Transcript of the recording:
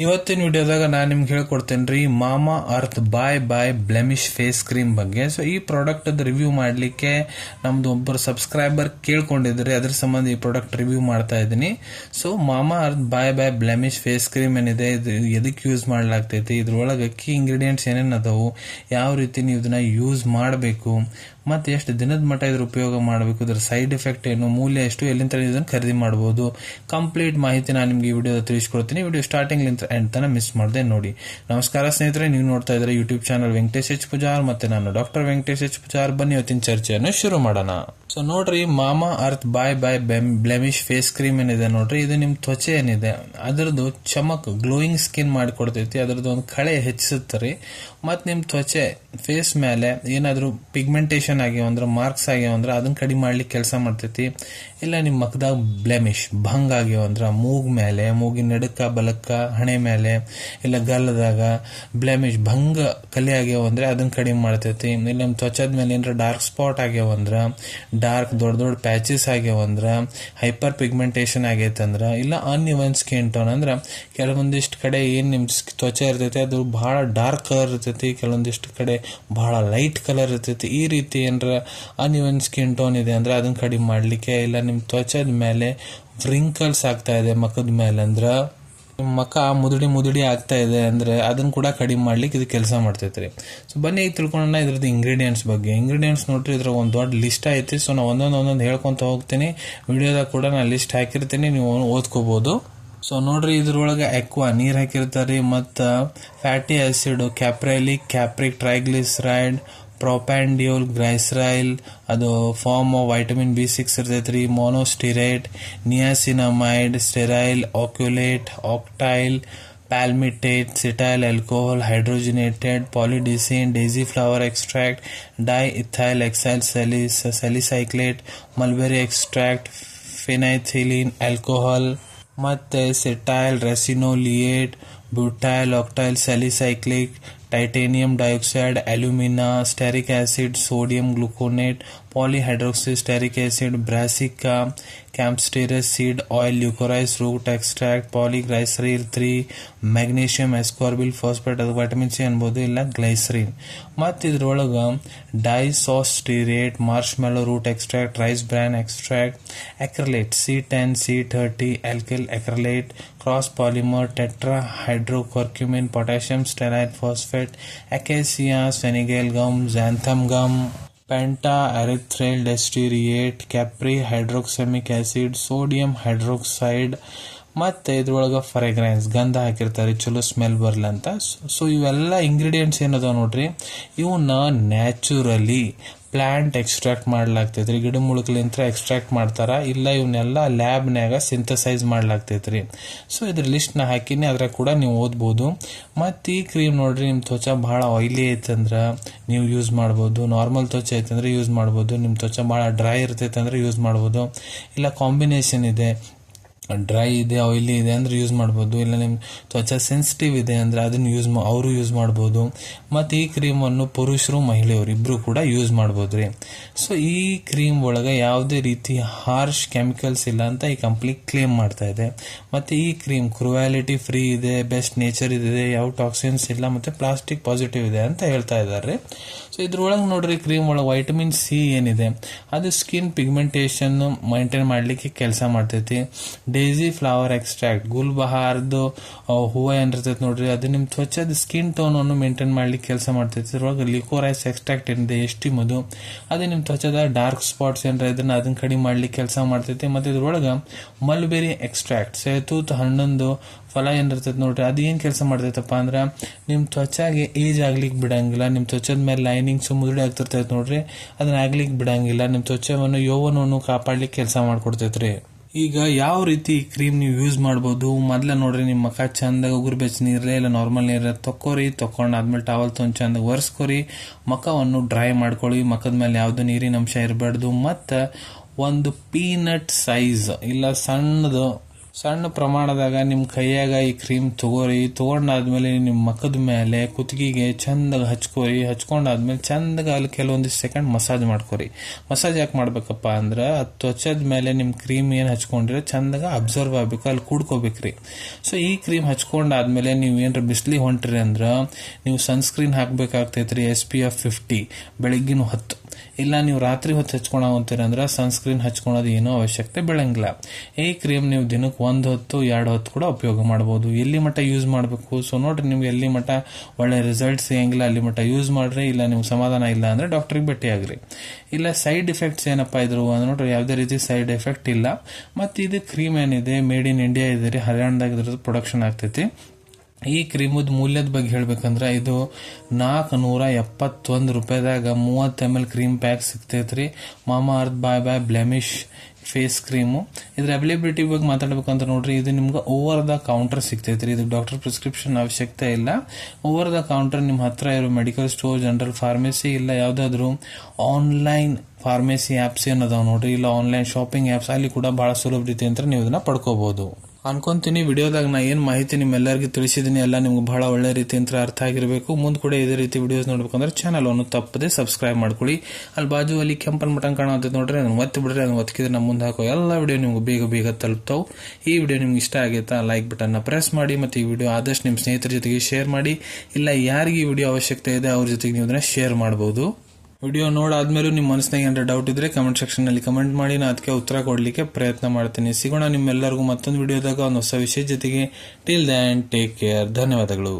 ಇವತ್ತಿನ ವಿಡಿಯೋದಾಗ ನಾನು ನಿಮ್ಗೆ ಹೇಳ್ಕೊಡ್ತೇನೆ ರೀ ಮಾಮಾ ಅರ್ತ್ ಬಾಯ್ ಬ್ಲೆಮಿಶ್ ಫೇಸ್ ಕ್ರೀಮ್ ಬಗ್ಗೆ. ಸೊ ಈ ಪ್ರಾಡಕ್ಟ್ ರಿವ್ಯೂ ಮಾಡಲಿಕ್ಕೆ ನಮ್ದು ಒಬ್ಬರು ಸಬ್ಸ್ಕ್ರೈಬರ್ ಕೇಳ್ಕೊಂಡಿದ್ರೆ ಅದ್ರ ಸಂಬಂಧ ಈ ಪ್ರಾಡಕ್ಟ್ ರಿವ್ಯೂ ಮಾಡ್ತಾ ಇದ್ದೀನಿ. ಸೊ ಮಾಮಾ ಅರ್ತ್ ಬಾಯ್ ಬ್ಲೆಮಿಶ್ ಫೇಸ್ ಕ್ರೀಮ್ ಏನಿದೆ ಇದು ಎದಕ್ಕೆ ಯೂಸ್ ಮಾಡ್ಲಾಗ್ತೈತಿ, ಇದ್ರೊಳಗೆ ಕೀ ಇಂಗ್ರೀಡಿಯೆಂಟ್ಸ್ ಏನೇನು ಅದಾವು, ಯಾವ ರೀತಿ ನೀವು ಇದನ್ನ ಯೂಸ್ ಮಾಡಬೇಕು, ಮತ್ತೆ ಎಷ್ಟು ದಿನದ ಮಟ್ಟ ಇದ್ರ ಉಪಯೋಗ ಮಾಡಬೇಕು, ಇದ್ರ ಸೈಡ್ ಎಫೆಕ್ಟ್ ಏನು, ಮೂಲ್ಯ ಎಷ್ಟು, ಎಲ್ಲಿಂದ ಇದನ್ನು ಖರೀದಿ ಮಾಡಬಹುದು, ಕಂಪ್ಲೀಟ್ ಮಾಹಿತಿ ನಾನು ನಿಮ್ಗೆ ಈ ವಿಡಿಯೋ ತಿಳಿಸ್ಕೊಡ್ತೀನಿ. ವಿಡಿಯೋ ಸ್ಟಾರ್ಟಿಂಗ್ ಎಂಡ್ ತನ ಮಿಸ್ ಮಾಡದೆ ನೋಡಿ. ನಮಸ್ಕಾರ ಸ್ನೇಹಿತರೆ, ನೀವು ನೋಡ್ತಾ ಇದ್ರೆ YouTube channel Venkatesh H Pujar, ಮತ್ತೆ ನಾನು ಡಾಕ್ಟರ್ ವೆಂಕಟೇಶ್ ಎಚ್ ಪೂಜಾರ್. ಬನ್ನಿ ಇವತ್ತಿನ ಚರ್ಚೆಯನ್ನು ಶುರು ಮಾಡೋಣ. ಸೊ ನೋಡ್ರಿ, ಮಾಮಾ ಅರ್ತ್ ಬಾಯ್ ಬ್ಲೆಮಿಶ್ ಫೇಸ್ ಕ್ರೀಮ್ ಏನಿದೆ ನೋಡ್ರಿ, ಇದು ನಿಮ್ ತ್ವಚೆ ಏನಿದೆ ಅದರದ್ದು ಚಮಕ್ ಗ್ಲೋಯಿಂಗ್ ಸ್ಕಿನ್ ಮಾಡಿಕೊಡ್ತೈತಿ, ಅದರದ್ದು ಒಂದು ಕಳೆ ಹೆಚ್ಚಿಸುತ್ತಾರೆ. ಮತ್ ನಿಮ್ ತ್ವಚೆ ಫೇಸ್ ಮೇಲೆ ಏನಾದ್ರು ಪಿಗ್ಮೆಂಟೇಶನ್ ಆಗ್ಯಾವ ಅಂದ್ರೆ, ಮಾರ್ಕ್ಸ್ ಆಗ್ಯಾವ ಅಂದ್ರೆ ಅದನ್ನ ಕಡಿಮೆ ಮಾಡ್ಲಿಕ್ಕೆ ಕೆಲಸ ಮಾಡ್ತೈತಿ. ಇಲ್ಲ ನಿಮ್ ಮಖದಾಗ ಬ್ಲೆಮಿಶ್ ಭಂಗ್ ಆಗ್ಯಾವ ಅಂದ್ರ, ಮೂಗ್ ಮೇಲೆ, ಮೂಗಿನ ನಡಕ ಬಲಕ್ಕ, ಹಣೆ ಮೇಲೆ, ಇಲ್ಲ ಗಲ್ಲದಾಗ ಬ್ಲೆಮಿಶ್ ಭಂಗ ಕಲೆ ಆಗ್ಯಾವ ಅಂದ್ರೆ ಅದನ್ನ ಕಡಿಮೆ ಮಾಡ್ತೈತಿ. ಇಲ್ಲ ನಿಮ್ ತ್ವಚದ ಮೇಲೆ ಏನಾರ ಡಾರ್ಕ್ ಸ್ಪಾಟ್ ಆಗ್ಯಾವ ಅಂದ್ರ, ಡಾರ್ಕ್ ದೊಡ್ಡ ಪ್ಯಾಚಸ್ ಆಗ್ಯಾವ ಅಂದ್ರ, ಹೈಪರ್ ಪಿಗ್ಮೆಂಟೇಶನ್ ಆಗೈತಂದ್ರ, ಇಲ್ಲ ಅನ್ಇವನ್ ಸ್ಕಿನ್ ಟೋನ್ ಅಂದ್ರ ಕೆಲವೊಂದಿಷ್ಟು ಕಡೆ ಏನ್ ನಿಮ್ ತ್ವಚೆ ಇರ್ತೈತಿ ಅದು ಬಹಳ ಡಾರ್ಕ್ ಕಲರ್ ಇರ್ತೈತಿ, ಕೆಲವೊಂದಿಷ್ಟು ಕಡೆ ಬಹಳ ಲೈಟ್ ಕಲರ್ ಇರ್ತೈತಿ. ಈ ರೀತಿ ಏನಾರ ಅನ್ಇವನ್ ಸ್ಕಿನ್ ಟೋನ್ ಇದೆ ಅಂದ್ರೆ ಅದನ್ನ ಕಡಿಮೆ ಮಾಡ್ಲಿಕ್ಕೆ, ಇಲ್ಲ ನಿಮ್ ತ್ವಚದ ಮೇಲೆ ವ್ರಿಂಕಲ್ಸ್ ಆಗ್ತಾ ಇದೆ ಮಖದ ಮೇಲೆ ಅಂದ್ರ, ನಿಮ್ಮ ಮಖ ಮುದುಡಿ ಆಗ್ತಾ ಇದೆ ಅಂದ್ರೆ ಅದನ್ನ ಕೂಡ ಕಡಿಮೆ ಮಾಡ್ಲಿಕ್ಕೆ ಇದು ಕೆಲಸ ಮಾಡ್ತೈತ್ರಿ. ಸೊ ಬನ್ನಿ ಈಗ ತಿಳ್ಕೊಳ್ಳೋಣ ಇದ್ರದ್ದು ಇಂಗ್ರೀಡಿಯೆಂಟ್ಸ್ ಬಗ್ಗೆ. ಇಂಗ್ರೀಡಿಯೆಂಟ್ಸ್ ನೋಡ್ರಿ, ಇದ್ರ ಒಂದು ದೊಡ್ಡ ಲಿಸ್ಟ್ ಐತಿ. ಸೊ ನಾ ಒಂದೊಂದು ಹೇಳ್ಕೊಂತ ಹೋಗ್ತೀನಿ. ವಿಡಿಯೋದಾಗ ಕೂಡ ನಾನು ಲಿಸ್ಟ್ ಹಾಕಿರ್ತೀನಿ, ನೀವು ಓದ್ಕೋಬಹುದು. ಸೊ ನೋಡ್ರಿ, ಇದ್ರೊಳಗೆ ಎಕ್ವಾ ನೀರ್ ಹಾಕಿರ್ತಾರಿ, ಮತ್ತ fatty acid, capric triglyceride, propanediol glyceryl, ಅದು ಫಾರ್ಮ್ ಆಫ್ ವೈಟಮಿನ್ B6 ಇರ್ತೈತ್ರಿ, monostearate, niacinamide, stearyl oleate, octyl, palmitate, cetyl alcohol, hydrogenated, polydicine, daisy flower extract, diethyl ethyl salicylate, mulberry extract, phenethylene alcohol, ಮತ್ತೆ cetyl ricinoleate, butyl octyl salicylic, titanium dioxide, alumina, stearic acid, sodium gluconate, polyhydroxy stearic acid, brassica, campestris seed oil, liquorice root extract, polyglycerin 3, magnesium ascorbyl phosphate, ಅದು vitamin C ಅನ್ಬೋದು, ಇಲ್ಲ glycerin. ಮತ್ತು ಇದ್ರೊಳಗ distearate, marshmallow root extract, rice bran extract, acrylate C10, C30, alkyl acrylate, cross polymer, tetra hydrocurcumin, potassium stearate phosphate, acacia, Senegal gum, xanthan gum, penta erythryl desteriate, capri hydroxamic acid, sodium hydroxide, ಮತ್ತೆ ಇದ್ರೊಳಗ fragrance ಗಂಧ ಹಾಕಿರ್ತಾರೆ ಚಲೋ smell ಬರ್ಲ ಅಂತ. So ಇವೆಲ್ಲ ingredients ಏನದಾವ ನೋಡ್ರಿ, ಇವನ್ನ ನ್ಯಾಚುರಲಿ ಪ್ಲಾಂಟ್ ಎಕ್ಸ್ಟ್ರಾಕ್ಟ್ ಮಾಡ್ಲಾಗ್ತೈತ್ರಿ, ಗಿಡಮೂಲಿಕೆಲಿಂತ್ರ ಎಕ್ಸ್ಟ್ರಾಕ್ಟ್ ಮಾಡ್ತಾರ, ಇಲ್ಲ ಇವನ್ನೆಲ್ಲ ಲ್ಯಾಬ್ನ್ಯಾಗ ಸಿಂಥಸೈಸ್ ಮಾಡ್ಲಾಗ್ತೈತ್ರಿ. ಸೊ ಇದ್ರ ಲಿಸ್ಟ್ ನ ಹಾಕಿನಿ, ಅದ್ರಾಗ ಕೂಡ ನೀವು ಓದ್ಬೋದು. ಮತ್ತು ಈ ಕ್ರೀಮ್ ನೋಡ್ರಿ, ನಿಮ್ ತ್ವಚೆ ಬಹಳ ಆಯಿಲಿ ಐತಂದ್ರ ನೀವು ಯೂಸ್ ಮಾಡ್ಬೋದು, ನಾರ್ಮಲ್ ತ್ವಚೆ ಐತಂದ್ರೆ ಯೂಸ್ ಮಾಡ್ಬೋದು, ನಿಮ್ ತ್ವಚೆ ಬಹಳ ಡ್ರೈ ಇರ್ತೈತಂದ್ರೆ ಯೂಸ್ ಮಾಡ್ಬೋದು, ಇಲ್ಲ ಕಾಂಬಿನೇಷನ್ ಇದೆ, ಡ್ರೈ ಇದೆ ಆಯಿಲಿ ಇದೆ ಅಂದ್ರೆ ಯೂಸ್ ಮಾಡ್ಬೋದು, ಇಲ್ಲ ನಿಮ್ ತ್ವಚೆ ಸೆನ್ಸಿಟಿವ್ ಇದೆ ಅಂದ್ರೆ ಅದನ್ನ ಅವರು ಯೂಸ್ ಮಾಡ್ಬೋದು. ಮತ್ತು ಈ ಕ್ರೀಮ್ ಅನ್ನು ಪುರುಷರು ಮಹಿಳೆಯರು ಇಬ್ರು ಕೂಡ ಯೂಸ್ ಮಾಡ್ಬೋದ್ರಿ. ಸೊ ಈ ಕ್ರೀಮ್ ಒಳಗೆ ಯಾವುದೇ ರೀತಿ ಹಾರ್ಶ್ ಕೆಮಿಕಲ್ಸ್ ಇಲ್ಲ ಅಂತ ಈ ಕಂಪ್ನಿ ಕ್ಲೇಮ್ ಮಾಡ್ತಾ ಇದೆ. ಮತ್ತೆ ಈ ಕ್ರೀಮ್ ಕ್ರುವಾಲಿಟಿ ಫ್ರೀ ಇದೆ, ಬೆಸ್ಟ್ ನೇಚರ್ ಇದೆ, ಯಾವ ಟಾಕ್ಸಿನ್ಸ್ ಇಲ್ಲ, ಮತ್ತೆ ಪ್ಲಾಸ್ಟಿಕ್ ಪಾಸಿಟಿವ್ ಇದೆ ಅಂತ ಹೇಳ್ತಾ ಇದ್ದಾರೆ. ಸೊ ಇದ್ರೊಳಗೆ ನೋಡ್ರಿ, ಕ್ರೀಮ್ ಒಳಗೆ ವೈಟಮಿನ್ ಸಿ ಏನಿದೆ ಅದು ಸ್ಕಿನ್ ಪಿಗ್ಮೆಂಟೇಶನ್ ಮೈಂಟೈನ್ ಮಾಡ್ಲಿಕ್ಕೆ ಕೆಲಸ ಮಾಡ್ತೈತಿ. ಡೇಸಿ ಫ್ಲವರ್ ಎಕ್ಸ್ಟ್ರಾಕ್ಟ್, ಗುಲ್ಬಹಾರ್ದು ಹೂವು ಏನಿರ್ತೈತಿ ನೋಡ್ರಿ, ಅದು ನಿಮ್ ತ್ವಚದ ಸ್ಕಿನ್ ಟೋನ್ ಅನ್ನು ಮೇಂಟೈನ್ ಮಾಡ್ಲಿಕ್ಕೆ ಕೆಲಸ ಮಾಡ್ತೈತಿ. ಇದ್ರೊಳಗೆ ಲಿಕೋರೈಸ್ ಎಕ್ಸ್ಟ್ರಾಕ್ಟ್ ಏನಿದೆ ಎಸ್ಟಿಮದು, ಅದು ನಿಮ್ ತ್ವಚದ ಡಾರ್ಕ್ ಸ್ಪಾಟ್ಸ್ ಏನಾರ ಅದನ್ನ ಕಡಿಮೆ ಮಾಡ್ಲಿಕ್ಕೆ ಕೆಲಸ ಮಾಡ್ತೈತಿ. ಮತ್ತೆ ಇದ್ರೊಳಗ ಮಲ್ಬೆರಿ ಎಕ್ಸ್ಟ್ರಾಕ್ಟ್, ಸೇತೂತ್ ಹಣ್ಣೊಂದು ಫಲ ಏನಿರ್ತೈತಿ ನೋಡ್ರಿ, ಅದು ಏನ್ ಕೆಲಸ ಮಾಡ್ತೈತಪ್ಪ ಅಂದ್ರ ನಿಮ್ ತ್ವಚಾಗೆ ಏಜ್ ಆಗ್ಲಿಕ್ಕೆ ಬಿಡಂಗಿಲ್ಲ, ನಿಮ್ ತ್ವಚದ ಮೇಲೆ ಲೈನಿಂಗ್ಸ್ ಮುದುಡಿ ಆಗ್ತಿರ್ತೈತಿ ನೋಡ್ರಿ, ಅದನ್ನ ಆಗ್ಲಿಕ್ಕೆ ಬಿಡಂಗಿಲ್ಲ, ನಿಮ್ ತ್ವಚವನ್ನು ಯೌವನವನ್ನು ಕಾಪಾಡ್ಲಿಕ್ಕೆ ಕೆಲಸ ಮಾಡ್ಕೊಡ್ತೈತ್ರಿ. ಈಗ ಯಾವ ರೀತಿ ಕ್ರೀಮ್ ನೀವು ಯೂಸ್ ಮಾಡ್ಬೋದು, ಮೊದ್ಲ ನೋಡ್ರಿ, ನಿಮ್ಮ ಮಖ ಚಂದಾಗ ಉಗುರು ಬೆಚ್ಚ ನೀರೇ ಇಲ್ಲ ನಾರ್ಮಲ್ ನೀರ ತಕೊಂಡಾದ್ಮೇಲೆ ಟವಲ್ ತೊಗೊಂಡು ಚಂದ ಒರೆಸ್ಕೊರಿ, ಮಖವನ್ನು ಡ್ರೈ ಮಾಡ್ಕೊಳ್ಳಿ, ಮಖದ ಮೇಲೆ ಯಾವ್ದು ನೀರಿನ ಅಂಶ ಇರಬಾರ್ದು. ಮತ್ತ ಒಂದು ಪೀನಟ್ ಸೈಜ್ ಇಲ್ಲ ಸಣ್ಣದು ಸಣ್ಣ ಪ್ರಮಾಣದಾಗ ನಿಮ್ಮ ಕೈಯಾಗ ಈ ಕ್ರೀಮ್ ತಗೋರಿ. ತಗೊಂಡಾದ್ಮೇಲೆ ನಿಮ್ಮ ಮುಖದ ಮೇಲೆ ಕುತ್ತಿಗೆಗೆ ಚಂದಾಗ ಹಚ್ಕೋರಿ. ಹಚ್ಕೊಂಡಾದ್ಮೇಲೆ ಚಂದಾಗ ಅಲ್ಲಿ ಕೆಲವೊಂದಿಷ್ಟು ಸೆಕೆಂಡ್ ಮಸಾಜ್ ಮಾಡ್ಕೋರಿ. ಮಸಾಜ್ ಯಾಕೆ ಮಾಡ್ಬೇಕಪ್ಪ ಅಂದ್ರೆ ತ್ವಚದ ಮೇಲೆ ನಿಮ್ಮ ಕ್ರೀಮ್ ಏನು ಹಚ್ಕೊಂಡಿರೋ ಚಂದಾಗ ಅಬ್ಸರ್ವ್ ಆಗ್ಬೇಕು, ಅಲ್ಲಿ ಕೂಡ್ಕೋಬೇಕ್ರಿ. ಸೊ ಈ ಕ್ರೀಮ್ ಹಚ್ಕೊಂಡಾದ್ಮೇಲೆ ನೀವು ಏನಾರ ಬಿಸಿಲಿಗೆ ಹೊಂಟ್ರಿ ಅಂದ್ರೆ ನೀವು ಸನ್ಸ್ಕ್ರೀನ್ ಹಾಕ್ಬೇಕಾಗ್ತೈತ್ರಿ. SPF 50 ಬೆಳಗ್ಗಿನ ಹೊತ್ತು. ಇಲ್ಲ ನೀವು ರಾತ್ರಿ ಹೊತ್ತು ಹಚ್ಕೊಳಂತೀರ ಅಂದ್ರೆ ಸನ್ಸ್ಕ್ರೀನ್ ಹಚ್ಕೊಳೋದು ಏನೋ ಅವಶ್ಯಕತೆ ಬೀಳಂಗಿಲ್ಲ. ಈ ಕ್ರೀಮ್ ನೀವು ದಿನಕ್ಕೆ 1 ಹೊತ್ತು 2 ಹೊತ್ತು ಕೂಡ ಉಪಯೋಗ ಮಾಡಬಹುದು. ಎಲ್ಲಿ ಮಟ್ಟ ಯೂಸ್ ಮಾಡಬೇಕು, ಸೊ ನೋಡ್ರಿ ನಿಮ್ಗೆ ಎಲ್ಲಿ ಮಟ್ಟ ಒಳ್ಳೆ ರಿಸಲ್ಟ್ ಸಿಗಂಗಿಲ್ಲ ಅಲ್ಲಿ ಮಟ್ಟ ಯೂಸ್ ಮಾಡ್ರಿ. ಇಲ್ಲ ನೀವು ಸಮಾಧಾನ ಇಲ್ಲ ಅಂದ್ರೆ ಡಾಕ್ಟರ್ಗೆ ಭೇಟಿ ಆಗ್ರಿ. ಇಲ್ಲ ಸೈಡ್ ಎಫೆಕ್ಟ್ಸ್ ಏನಪ್ಪಾ ಇದ್ರು ನೋಡ್ರಿ, ಯಾವುದೇ ರೀತಿ ಸೈಡ್ ಎಫೆಕ್ಟ್ ಇಲ್ಲ. ಮತ್ತೆ ಇದು ಕ್ರೀಮ್ ಏನಿದೆ ಮೇಡ್ ಇನ್ ಇಂಡಿಯಾ ಇದೆ ರೀ, ಹರಿಯಾಣದಾಗ ಇದ್ರದ್ದು ಪ್ರೊಡಕ್ಷನ್ ಆಗ್ತೈತಿ. ಈ ಕ್ರೀಮದ ಮೂಲ್ಯದ ಬಗ್ಗೆ ಹೇಳ್ಬೇಕಂದ್ರೆ ಇದು 471 ರೂಪಾಯಿದಾಗ 30 ml ಕ್ರೀಮ್ ಪ್ಯಾಕ್ ಸಿಗ್ತೈತ್ರಿ. ಮಾಮಾ ಅರ್ತ್ ಬಾಯ್ ಬಾಯ್ ಬ್ಲೆಮಿಶ್ ಫೇಸ್ ಕ್ರೀಮು. ಇದ್ರ ಅವೈಲೇಬಿಲಿಟಿ ಬಗ್ಗೆ ಮಾತಾಡ್ಬೇಕಂತ ನೋಡ್ರಿ, ಇದು ನಿಮ್ಗೆ ಓವರ್ ದ ಕೌಂಟರ್ ಸಿಗ್ತೈತ್ರಿ. ಇದು ಡಾಕ್ಟರ್ ಪ್ರಿಸ್ಕ್ರಿಪ್ಷನ್ ಅವಶ್ಯಕತೆ ಇಲ್ಲ. ಓವರ್ ದ ಕೌಂಟರ್ ನಿಮ್ಮ ಹತ್ರ ಇರೋ ಮೆಡಿಕಲ್ ಸ್ಟೋರ್, ಜನರಲ್ ಫಾರ್ಮಸಿ, ಇಲ್ಲ ಯಾವ್ದಾದ್ರು ಆನ್ಲೈನ್ ಫಾರ್ಮಸಿ ಆಪ್ಸ್ ಏನದಾವ್ ನೋಡ್ರಿ, ಇಲ್ಲ ಆನ್ಲೈನ್ ಶಾಪಿಂಗ್ ಆಪ್ಸ್, ಅಲ್ಲಿ ಕೂಡ ಬಹಳ ಸುಲಭ ರೀತಿ ಅಂತ ನೀವು ಇದನ್ನ ಪಡ್ಕೋಬಹುದು ಅನ್ಕೊಂತೀನಿ. ವಿಡಿಯೋದಾಗ ನಾ ಏನ್ ಮಾಹಿತಿ ನಿಮ್ಮೆಲ್ಲರಿಗೂ ತಿಳಿಸಿದೀನಿ ಎಲ್ಲ ನಿಮ್ಗೆ ಬಹಳ ಒಳ್ಳೆ ರೀತಿ ಅಂತ ಅರ್ಥ ಆಗಿರಬೇಕು. ಮುಂದ್ ಕೂಡ ಇದೇ ರೀತಿ ವಿಡಿಯೋಸ್ ನೋಡ್ಬೇಕಂದ್ರೆ ಚಾನಲ್ ಅನ್ನು ತಪ್ಪದೆ ಸಬ್ಸ್ಕ್ರೈಬ್ ಮಾಡ್ಕೊಳ್ಳಿ. ಅಲ್ಲಿ ಬಾಜು ಅಲ್ಲಿ ಕೆಂಪನ್ ಬಟನ್ ಕಾಣುತ್ತೆ ನೋಡ್ರಿ, ಅದನ್ನ ಒತ್ತಿ ಬಿಡ್ರಿ. ಅದನ್ನ ಒತ್ತಿದ್ರೆ ನಮ್ಮ ಮುಂದೆ ಹಾಕೋ ಎಲ್ಲ ವಿಡಿಯೋ ನಿಮ್ಗೆ ಬೇಗ ಬೇಗ ತಲುಪ್ತಾವ್. ಈ ವಿಡಿಯೋ ನಿಮ್ಗೆ ಇಷ್ಟ ಆಗೈತಾ ಲೈಕ್ ಬಟನ್ ನ ಪ್ರೆಸ್ ಮಾಡಿ. ಮತ್ತೆ ಈ ವಿಡಿಯೋ ಆದಷ್ಟು ನಿಮ್ಮ ಸ್ನೇಹಿತರ ಜೊತೆಗೆ ಶೇರ್ ಮಾಡಿ. ಇಲ್ಲ ಯಾರಿಗೆ ಈ ವಿಡಿಯೋ ಅವಶ್ಯಕತೆ ಇದೆ ಅವ್ರ ಜೊತೆಗೆ ನೀವು ಇದನ್ನ ಶೇರ್ ಮಾಡಬಹುದು. ವಿಡಿಯೋ ನೋಡಾದ್ಮೇಲೂ ನಿಮ್ಮ ಮನಸ್ಸಿನಾಗ ಏನಾರ ಡೌಟ್ ಇದ್ರೆ ಕಮೆಂಟ್ ಸೆಕ್ಷನ್ ನಲ್ಲಿ ಕಮೆಂಟ್ ಮಾಡಿ, ನಾನು ಅದಕ್ಕೆ ಉತ್ತರ ಕೊಡ್ಲಿಕ್ಕೆ ಪ್ರಯತ್ನ ಮಾಡ್ತೀನಿ. ಸಿಗೋಣ ನಿಮ್ಮೆಲ್ಲರಿಗೂ ಮತ್ತೊಂದು ವಿಡಿಯೋದಾಗ ಒಂದು ಹೊಸ ವಿಷಯ ಜೊತೆಗೆ. Till then take care. ಧನ್ಯವಾದಗಳು.